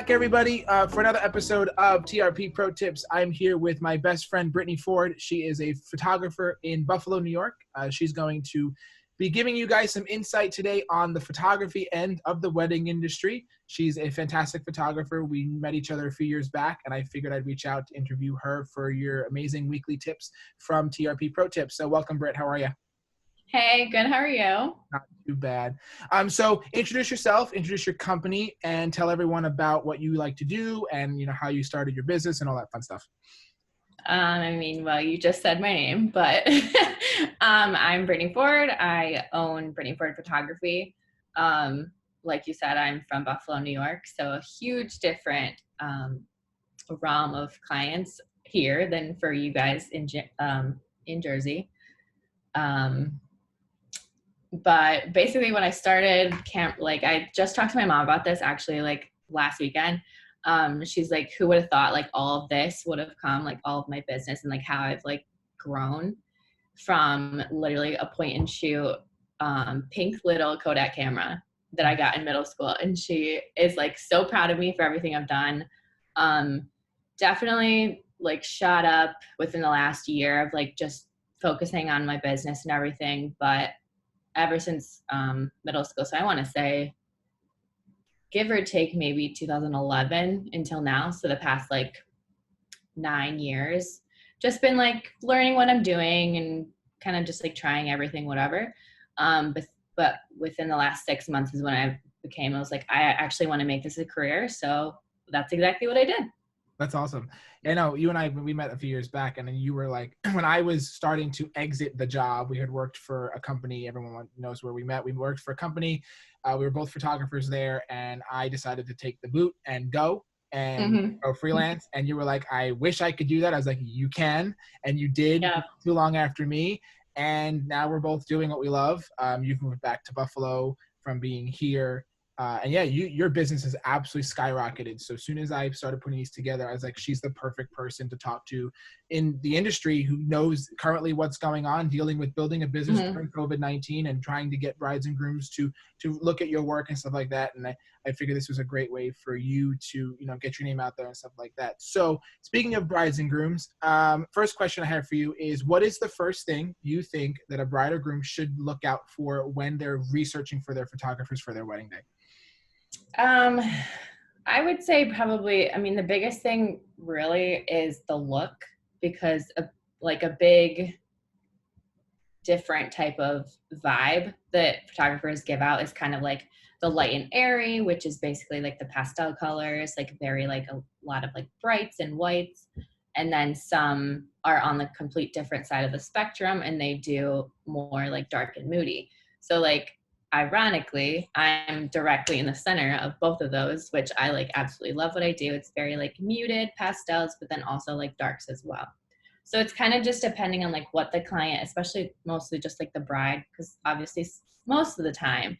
back, everybody, for another episode of TRP Pro Tips. I'm here with my best friend, Brittany Ford. She is a photographer in Buffalo, New York. She's going to be giving you guys some insight today on the photography end of the wedding industry. She's a fantastic photographer. We met each other a few years back, and I figured I'd reach out to interview her for your amazing weekly tips from TRP Pro Tips. So welcome, Britt. How are you? Hey, good. How are you? Not too bad. So introduce yourself, introduce your company, and tell everyone about what you like to do and, you know, how you started your business and all that fun stuff. Well, you just said my name, but I'm Brittany Ford. I own Brittany Ford Photography. Like you said, I'm from Buffalo, New York, so a huge different realm of clients here than for you guys in Jersey. But basically when I started I just talked to my mom about this actually last weekend. She's like, who would have thought like all of this would have come, like all of my business and like how I've like grown from literally a point and shoot pink little Kodak camera that I got in middle school. And she is like so proud of me for everything I've done. Definitely like shot up within the last year of like just focusing on my business and everything. But ever since middle school, so I want to say give or take maybe 2011 until now, so the past like 9 years, just been like learning what I'm doing and kind of just like trying everything, whatever. But within the last 6 months is when I was like, I actually want to make this a career, so that's exactly what I did. That's awesome. I know you and I, we met a few years back, and then you were like, when I was starting to exit the job, we had worked for a company. Everyone knows where we met. We worked for a company. We were both photographers there, and I decided to take the boot and go go freelance. And you were like, I wish I could do that. I was like, you can. And you did. Yeah. Too long after me. And now we're both doing what we love. You've moved back to Buffalo from being here. And yeah, your business has absolutely skyrocketed. So as soon as I started putting these together, I was like, she's the perfect person to talk to in the industry who knows currently what's going on, dealing with building a business during COVID-19 and trying to get brides and grooms to look at your work and stuff like that. And I figured this was a great way for you to, you know, get your name out there and stuff like that. So speaking of brides and grooms, first question I have for you is, what is the first thing you think that a bride or groom should look out for when they're researching for their photographers for their wedding day? I would say probably, the biggest thing really is the look, because a big different type of vibe that photographers give out is kind of like the light and airy, which is basically like the pastel colors, like very like a lot of like brights and whites. And then some are on the complete different side of the spectrum and they do more like dark and moody. So like, ironically, I'm directly in the center of both of those, which I like absolutely love what I do. It's very like muted pastels, but then also like darks as well. So it's kind of just depending on like what the client, especially mostly just like the bride, because obviously most of the time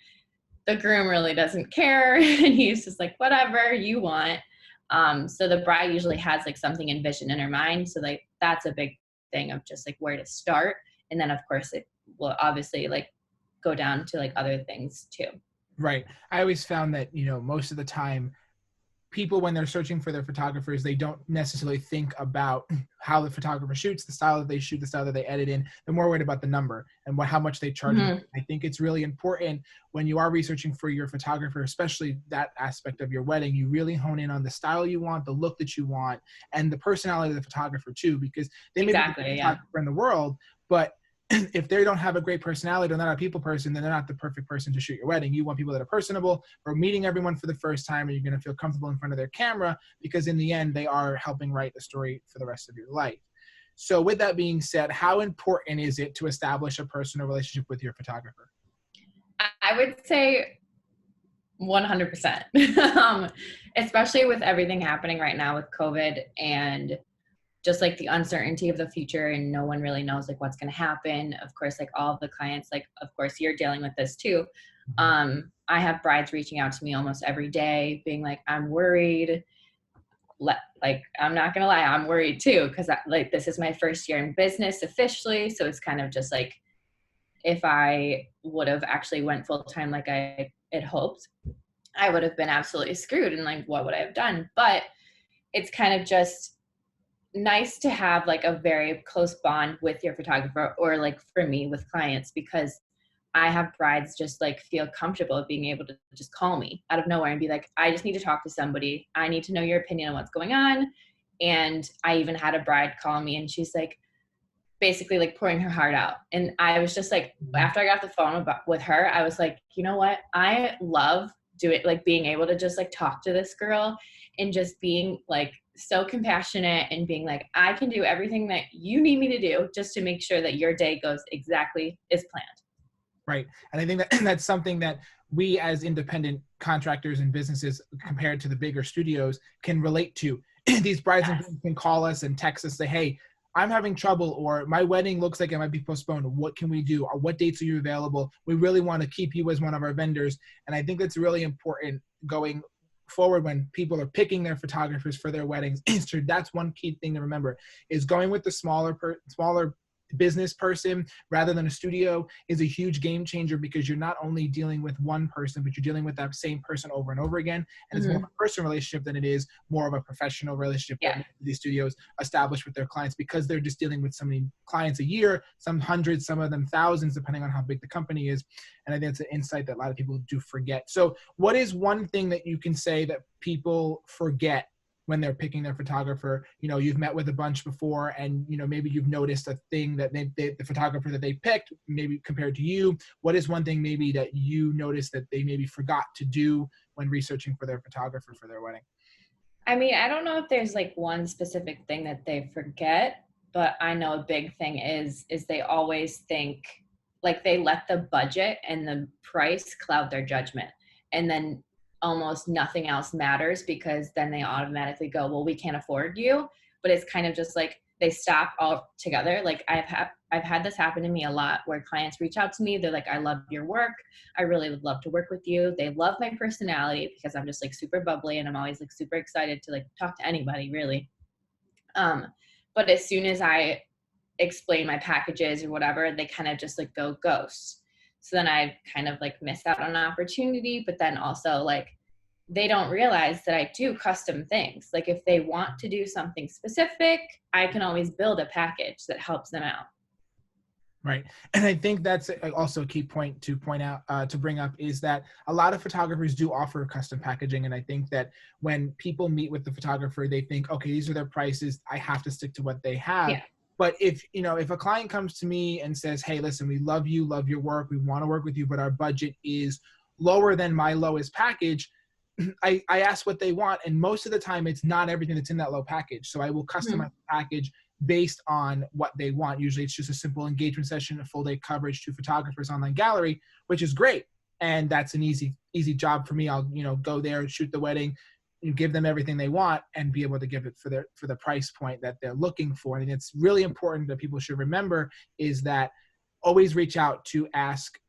the groom really doesn't care and he's just like, whatever you want. So the bride usually has like something envisioned in her mind. So like that's a big thing of just like where to start. And then of course it will obviously like go down to like other things too. Right. I always found that, you know, most of the time people, when they're searching for their photographers, they don't necessarily think about how the photographer shoots, the style that they shoot, the style that they edit in. They're more worried about the number and how much they charge. I think it's really important when you are researching for your photographer, especially that aspect of your wedding, you really hone in on the style you want, the look that you want, and the personality of the photographer too, because they may be the best photographer in the world, but if they don't have a great personality or they're not a people person, then they're not the perfect person to shoot your wedding. You want people that are personable or meeting everyone for the first time, and you're going to feel comfortable in front of their camera, because in the end, they are helping write the story for the rest of your life. So with that being said, how important is it to establish a personal relationship with your photographer? I would say 100%, especially with everything happening right now with COVID and just like the uncertainty of the future, and no one really knows like what's going to happen. Of course, like all of the clients, like, of course you're dealing with this too. I have brides reaching out to me almost every day being like, I'm worried. Like, I'm not going to lie, I'm worried too. Cause like, this is my first year in business officially. So it's kind of just like, if I would have actually went full time, like I had hoped, I would have been absolutely screwed, and like, what would I have done? But it's kind of just nice to have like a very close bond with your photographer, or like for me with clients, because I have brides just like feel comfortable being able to just call me out of nowhere and be like, I just need to talk to somebody. I need to know your opinion on what's going on. And I even had a bride call me, and she's like basically like pouring her heart out. And I was just like, after I got off the phone with her, I was like, you know what? I love like being able to just like talk to this girl and just being like so compassionate and being like, I can do everything that you need me to do just to make sure that your day goes exactly as planned. Right. And I think that that's something that we as independent contractors and businesses compared to the bigger studios can relate to. These brides and grooms can call us and text us, say, hey, I'm having trouble, or my wedding looks like it might be postponed. What can we do? Or what dates are you available? We really want to keep you as one of our vendors. And I think that's really important going forward when people are picking their photographers for their weddings. That's one key thing to remember, is going with the smaller business person rather than a studio is a huge game changer, because you're not only dealing with one person, but you're dealing with that same person over and over again. And it's more of a personal relationship than it is more of a professional relationship that these studios establish with their clients, because they're just dealing with so many clients a year, some hundreds, some of them thousands, depending on how big the company is. And I think it's an insight that a lot of people do forget. So what is one thing that you can say that people forget when they're picking their photographer? You know, you've met with a bunch before, and you know, maybe you've noticed a thing that the photographer that they picked, maybe compared to you. What is one thing maybe that you noticed that they maybe forgot to do when researching for their photographer for their wedding? I mean, I don't know if there's like one specific thing that they forget, but I know a big thing is they always think like they let the budget and the price cloud their judgment. And then almost nothing else matters, because then they automatically go, well, we can't afford you. But it's kind of just like they stop all together. Like I've had this happen to me a lot, where clients reach out to me. They're like, I love your work. I really would love to work with you. They love my personality, because I'm just like super bubbly, and I'm always like super excited to like talk to anybody, really. But as soon as I explain my packages or whatever, they kind of just like go ghost. So then I kind of like miss out on an opportunity. But then also like they don't realize that I do custom things. Like if they want to do something specific, I can always build a package that helps them out. Right. And I think that's also a key point to point out, to bring up, is that a lot of photographers do offer custom packaging. And I think that when people meet with the photographer, they think, okay, these are their prices, I have to stick to what they have. Yeah. But if a client comes to me and says, hey, listen, we love you, love your work, we want to work with you, but our budget is lower than my lowest package, I ask what they want. And most of the time it's not everything that's in that low package. So I will customize the package based on what they want. Usually it's just a simple engagement session, a full day coverage, 2 photographers, online gallery, which is great. And that's an easy job for me. I'll, go there, shoot the wedding, give them everything they want, and be able to give it for the price point that they're looking for. And it's really important that people should remember is that always reach out to ask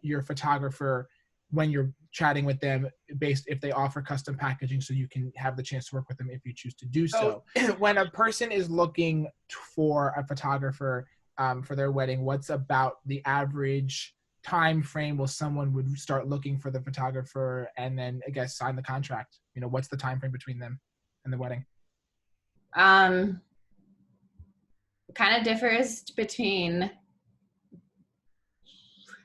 your photographer when you're chatting with them, based if they offer custom packaging, so you can have the chance to work with them if you choose to do so. When a person is looking for a photographer for their wedding, what's about the average time frame will someone would start looking for the photographer and then I guess sign the contract? What's the time frame between them and the wedding? Kind of differs between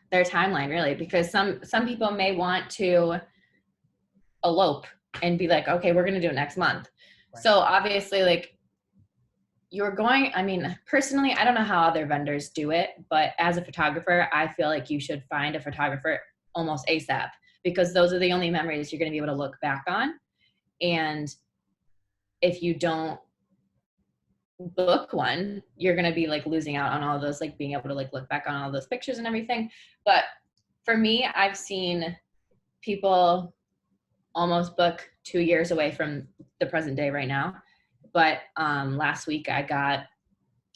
their timeline, really, because some people may want to elope and be like, okay, we're going to do it next month. Right. So obviously, like, personally, I don't know how other vendors do it, but as a photographer, I feel like you should find a photographer almost ASAP, because those are the only memories you're going to be able to look back on. And if you don't book one, you're going to be like losing out on all of those, like being able to like look back on all those pictures and everything. But for me, I've seen people almost book 2 years away from the present day right now. But last week I got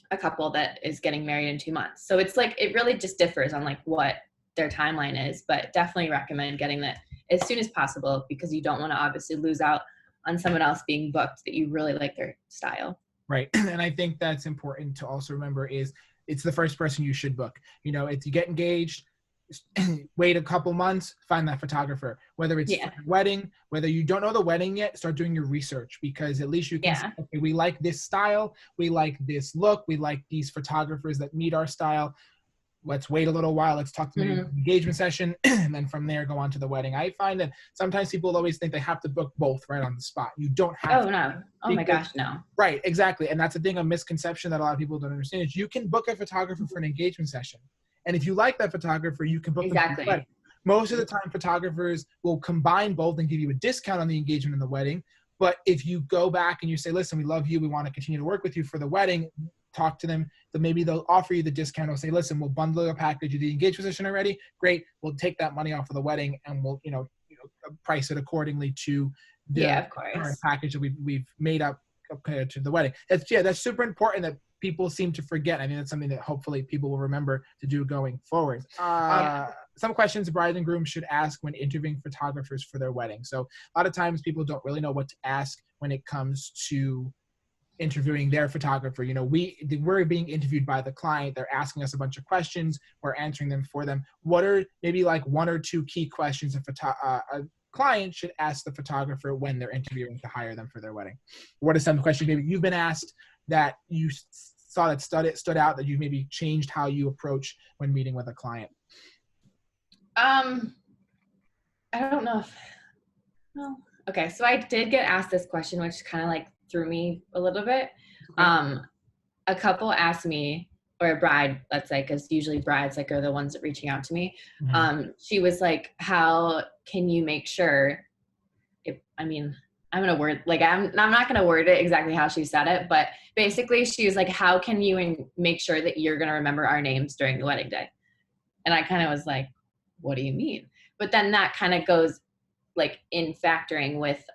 a couple that is getting married in 2 months. So it's like, it really just differs on like what their timeline is, but definitely recommend getting that as soon as possible, because you don't want to obviously lose out on someone else being booked that you really like their style. Right. And I think that's important to also remember is it's the first person you should book. If you get engaged, wait a couple months, find that photographer. Whether it's for the wedding, whether you don't know the wedding yet, start doing your research, because at least you can say, okay, we like this style, we like this look, we like these photographers that meet our style. Let's wait a little while. Let's talk to the engagement session, and then from there go on to the wedding. I find that sometimes people always think they have to book both right on the spot. You don't have to. Oh, no. Oh, my gosh, no. Right, exactly. And that's the thing, a misconception that a lot of people don't understand is you can book a photographer for an engagement session. And if you like that photographer, you can book them for the wedding. Most of the time, photographers will combine both and give you a discount on the engagement and the wedding. But if you go back and you say, listen, we love you, we want to continue to work with you for the wedding, talk to them, then maybe they'll offer you the discount or say, listen, we'll bundle a package. You did the engagement session already? Great. We'll take that money off of the wedding and we'll, price it accordingly to the current package that we've made up compared to the wedding. That's super important that people seem to forget. I think that's something that hopefully people will remember to do going forward. Some questions bride and groom should ask when interviewing photographers for their wedding. So a lot of times people don't really know what to ask when it comes to interviewing their photographer. We're being interviewed by the client. They're asking us a bunch of questions. We're answering them for them. What are maybe like one or two key questions a client should ask the photographer when they're interviewing to hire them for their wedding? What are some questions maybe you've been asked that you saw that stood out, that you maybe changed how you approach when meeting with a client? I don't know okay, so I did get asked this question, which kind of like threw me a little bit. A couple asked me, or a bride, let's say, because usually brides are the ones that reaching out to me. She was like, how can you make sure I'm not going to word it exactly how she said it, but basically she was like, how can you make sure that you're going to remember our names during the wedding day? And I kind of was like, what do you mean? But then that kind of goes like in factoring with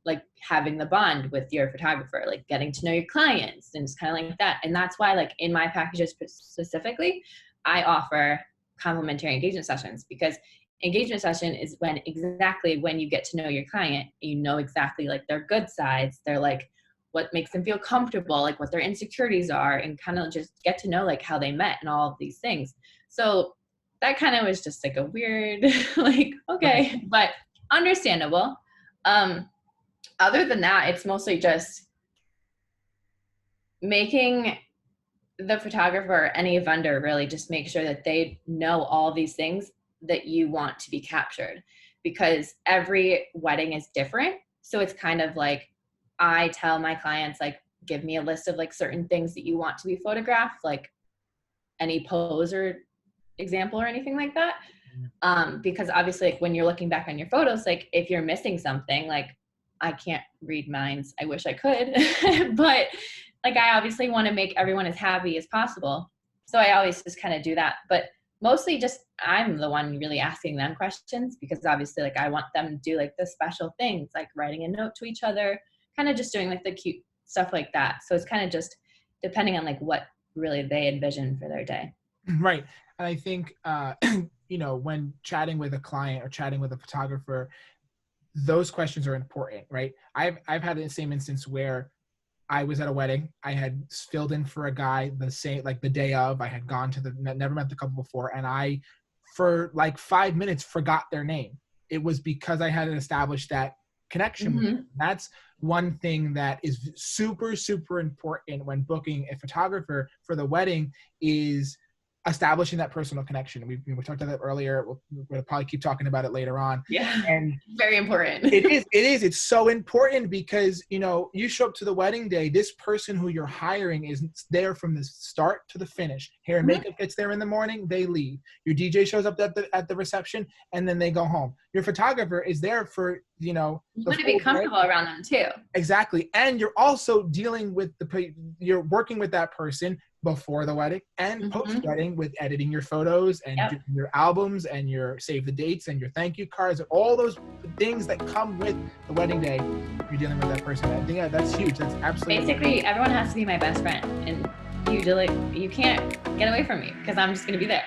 like having the bond with your photographer, like getting to know your clients and just kind of like that. And that's why like in my packages specifically, I offer complimentary engagement sessions, because engagement session is when you get to know your client, you know exactly like their good sides, they're like what makes them feel comfortable, like what their insecurities are, and kind of just get to know like how they met and all of these things. So that kind of was just like a weird, like, okay, but understandable. Other than that, it's mostly just making the photographer or any vendor really just make sure that they know all these things that you want to be captured, because every wedding is different. So it's kind of like, I tell my clients, like, give me a list of like certain things that you want to be photographed, like any pose or example or anything like that. Because obviously like when you're looking back on your photos, like if you're missing something, like I can't read minds. I wish I could, but like I obviously want to make everyone as happy as possible. So I always just kind of do that, but mostly just I'm the one really asking them questions, because obviously like I want them to do like the special things, like writing a note to each other, kind of just doing like the cute stuff like that. So it's kind of just depending on like what really they envision for their day. Right. And I think, when chatting with a client or chatting with a photographer, those questions are important, right? I've had the same instance where I was at a wedding. I had filled in for a guy the day of. I had gone to never met the couple before, and I, for like 5 minutes, forgot their name. It was because I hadn't established that connection with them. That's one thing that is super, super important when booking a photographer for the wedding, is establishing that personal connection. We talked about that earlier. We'll probably keep talking about it later on. Yeah. And very important. It is. It's so important because, you show up to the wedding day, this person who you're hiring is there from the start to the finish. Hair and makeup gets there in the morning, they leave. Your DJ shows up at the reception, and then they go home. Your photographer is there for, you want to be comfortable around them too. Exactly. And you're also dealing with you're working with that person before the wedding and post-wedding with editing your photos and doing your albums and your save the dates and your thank you cards and all those things that come with the wedding day. You're dealing with that person. I think that's huge. That's absolutely basically everyone has to be my best friend, and you can't get away from me because I'm just going to be there.